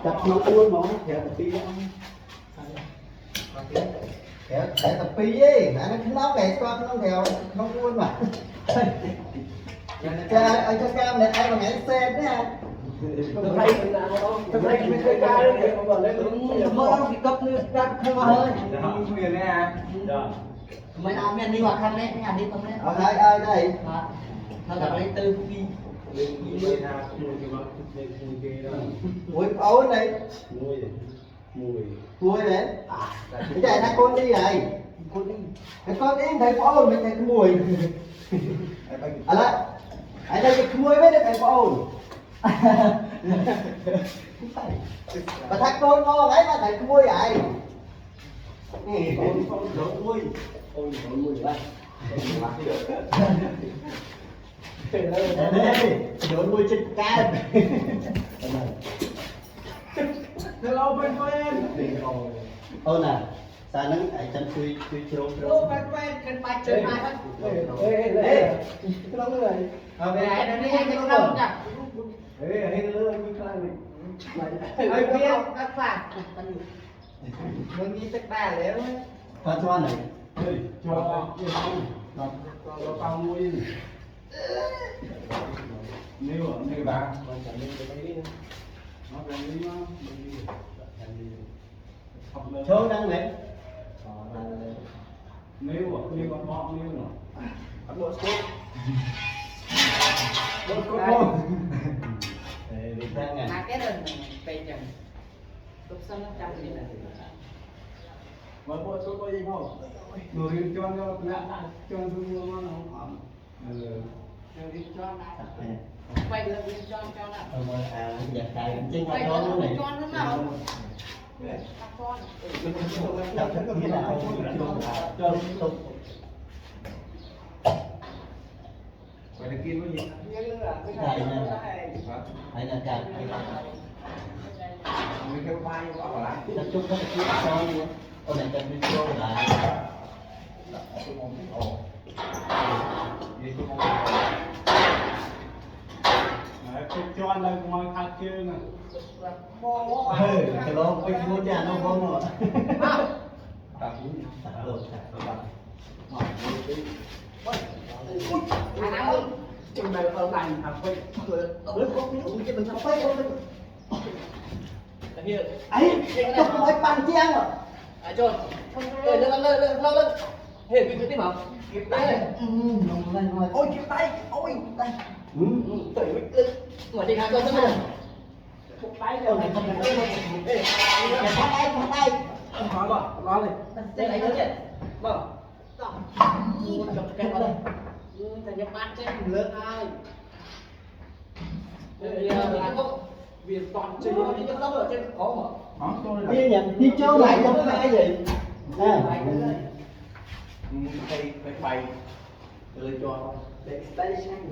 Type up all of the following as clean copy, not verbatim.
chặt nó luôn nó theo tập pi theo tập pi ấy anh nó này qua nó theo không luôn mà anh cho cam này anh mà ngày xem đấy à tôi thấy mình chơi ca đấy mơ thì cấp nữa ra không ơi Quyền đấy à? Mấy ông men đi vào khăn đấy, nhà đi không đấy. ở đây ai đây Nó gặp lấy tư phi. mùi ấu này mùi đấy cái này là con đi này cái con đi thấy có ồn mấy cái mùi à lại anh đây cái mùi với đấy thấy có ồn mà thằng con ngon đấy mà thấy cái mùi ấy nè con mùi ôi con mùi vậy đổ mùi trên can Hello bên quen. ô nè sao nó ấy chân chui trâu Ô, bên trên bài chơi bài thôi. ê cái đó người Cái này nó đi cái không nhỉ? Ai biết các bạn. Mình đi tất cả đấy. cho này Cho con nuôi. Nếu bà nó đang đi nó số đăng lên nếu con bọ nếu nó bộ số đi sang này Mà cái đơn về chẳng. Lúc sau nó chăm gì này. mà bộ số có gì không người cho nó cho nó không Đi cho lại. Quay được đi cho nào. giờ tài cũng chính là Quay cho được nó này cho nó nào. tập thức như nào cho tục phải là kim có gì hay là cả mấy cái bay quá lại tập trung các cái cho luôn con này cần video lại cho anh đây ngoài khác kia nè cái đó cái mua nhà nó không rồi tập rồi Chừng này ở này học quay chứ mình không phải không Hiểu. ấy không nói bàn chiang rồi Trôn. Lên. Hiểu cái tiếp hả? Kịp tay. ôi kịp tay Tẩy mít lên. Ngoài đi hàng con rất là. Một tay rồi này không phải phát tay Nói bỏ, nói này. Đây lấy cái gì? Bỏ. Chọc cái đó đây. Thằng nhập ban trên lớn ai. Vì toàn chơi đi cho nó ở trên có mà. đi nhận đi chơi lại trong hai gì cái bay tôi cho để tay sang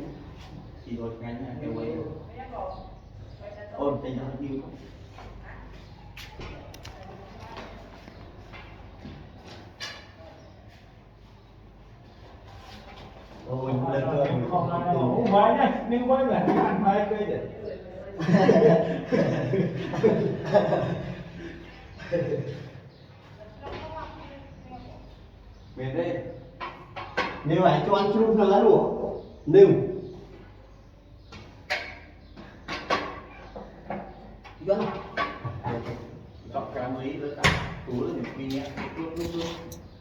chỉ một ngắn là cái quay ôn tay nó yêu ôi lên cơn không phải nha nhưng quay là ăn hai cây để về đây nếu phải cho ăn chung nữa đủ nếu chọc cá mấy nữa cả tú là những pin nhé